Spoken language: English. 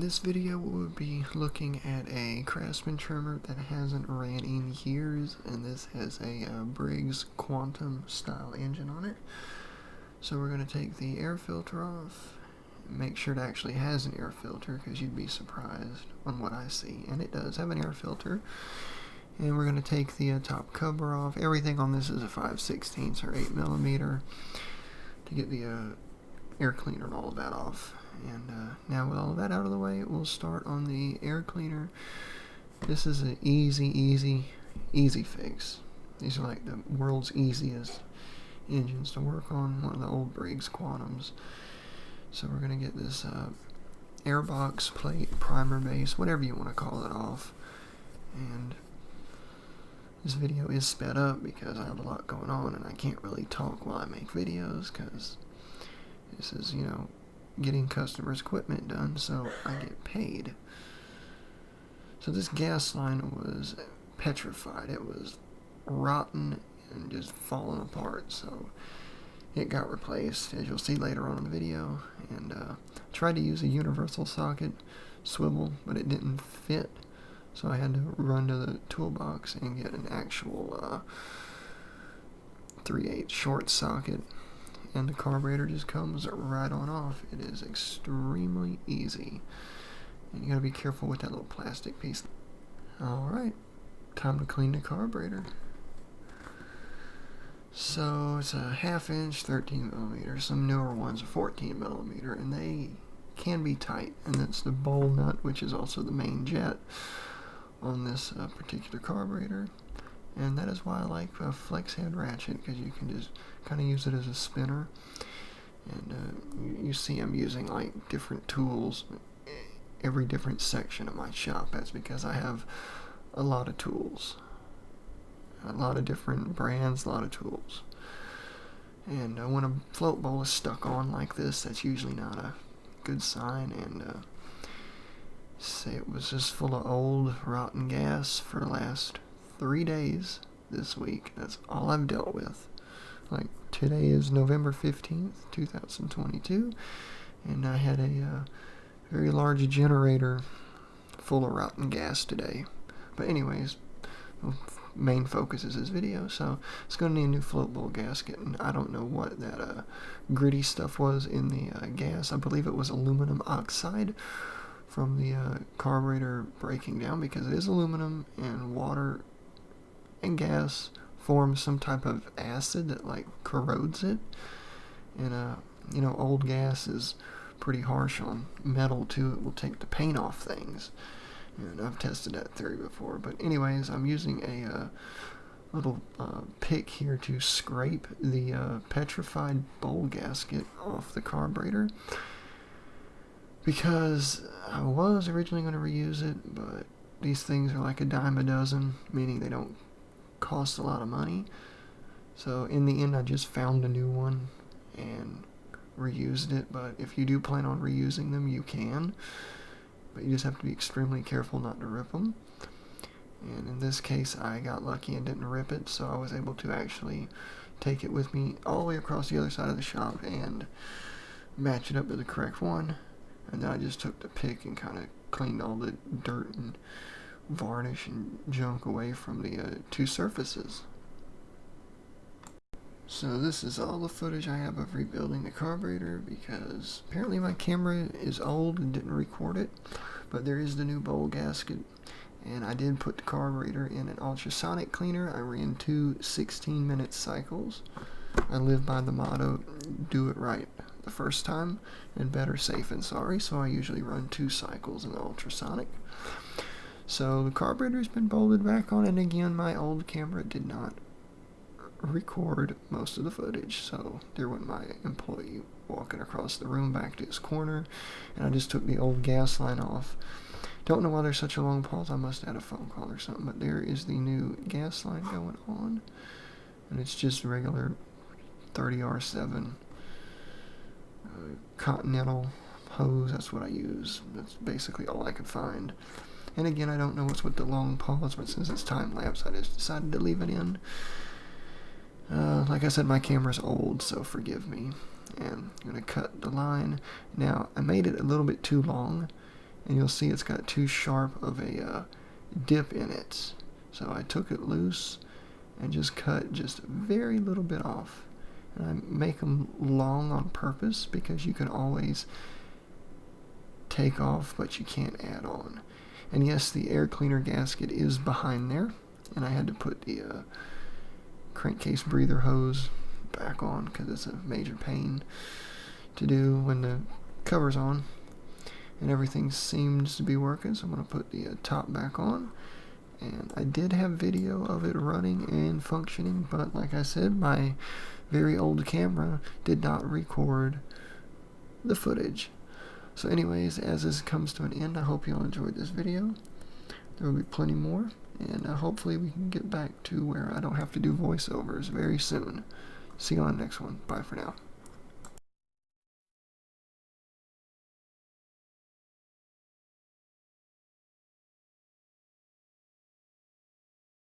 This video will be looking at a Craftsman trimmer that hasn't ran in years, and this has a Briggs Quantum style engine on it. So we're going to take the air filter off, make sure it actually has an air filter because you'd be surprised on what I see, and it does have an air filter. And we're going to take the top cover off. Everything on this is a 5/16 or 8mm to get the air cleaner and all of that off. And now with all of that out of the way, we'll start on the air cleaner. This is an easy fix. These are like the world's easiest engines to work on, one of the old Briggs Quantums. So we're going to get this airbox, plate, primer base, whatever you want to call it, off. And this video is sped up because I have a lot going on and I can't really talk while I make videos because this is, getting customers' equipment done, so I get paid. So this gas line was petrified. It was rotten and just falling apart, so it got replaced, as you'll see later on in the video. And tried to use a universal socket swivel, but it didn't fit, so I had to run to the toolbox and get an actual 3/8 short socket. And the carburetor just comes right on off. It is extremely easy. And you gotta be careful with that little plastic piece. Alright, time to clean the carburetor. So it's a 1/2 inch, 13mm. Some newer ones are 14mm, and they can be tight. And that's the bowl nut, which is also the main jet on this particular carburetor. And that is why I like a flex head ratchet, because you can just kind of use it as a spinner. And you see I'm using like different tools every different section of my shop. That's because I have a lot of tools, a lot of different brands, a lot of tools. And when a float bowl is stuck on like this, that's usually not a good sign. And say it was just full of old rotten gas for the last 3 days this week. That's all I've dealt with. Like, today is November 15th, 2022, and I had a very large generator full of rotten gas today. But anyways, main focus is this video, so it's going to need a new float bowl gasket, and I don't know what that gritty stuff was in the gas. I believe it was aluminum oxide from the carburetor breaking down, because it is aluminum, and water and gas forms some type of acid that like corrodes it. And old gas is pretty harsh on metal too. It will take the paint off things, and I've tested that theory before. But anyways, I'm using a little pick here to scrape the petrified bowl gasket off the carburetor, because I was originally going to reuse it, but these things are like a dime a dozen, meaning they don't cost a lot of money. So in the end, I just found a new one and reused it. But if you do plan on reusing them, you can, but you just have to be extremely careful not to rip them. And in this case, I got lucky and didn't rip it, so I was able to actually take it with me all the way across the other side of the shop and match it up to the correct one. And then I just took the pick and kind of cleaned all the dirt and varnish and junk away from the two surfaces. So this is all the footage I have of rebuilding the carburetor, because apparently my camera is old and didn't record it. But there is the new bowl gasket, and I did put the carburetor in an ultrasonic cleaner. I ran 2 16-minute cycles. I live by the motto, do it right the first time, and better safe than sorry, so I usually run 2 cycles in the ultrasonic. So the carburetor's been bolted back on, and again, my old camera did not record most of the footage, so there went my employee walking across the room back to his corner, and I just took the old gas line off. Don't know why there's such a long pause. I must have had a phone call or something, but there is the new gas line going on, and it's just regular 30R7 Continental hose. That's what I use. That's basically all I could find. And again, I don't know what's with the long pause, but since it's time-lapse, I just decided to leave it in. Like I said, my camera's old, so forgive me. And I'm going to cut the line. Now, I made it a little bit too long, and you'll see it's got too sharp of a dip in it. So I took it loose and just cut just a very little bit off. And I make them long on purpose because you can always take off, but you can't add on. And yes, the air cleaner gasket is behind there, and I had to put the crankcase breather hose back on because it's a major pain to do when the cover's on. And everything seems to be working, so I'm going to put the top back on. And I did have video of it running and functioning, but like I said, my very old camera did not record the footage. So anyways, as this comes to an end, I hope you all enjoyed this video. There will be plenty more, and hopefully we can get back to where I don't have to do voiceovers very soon. See you on the next one. Bye for now.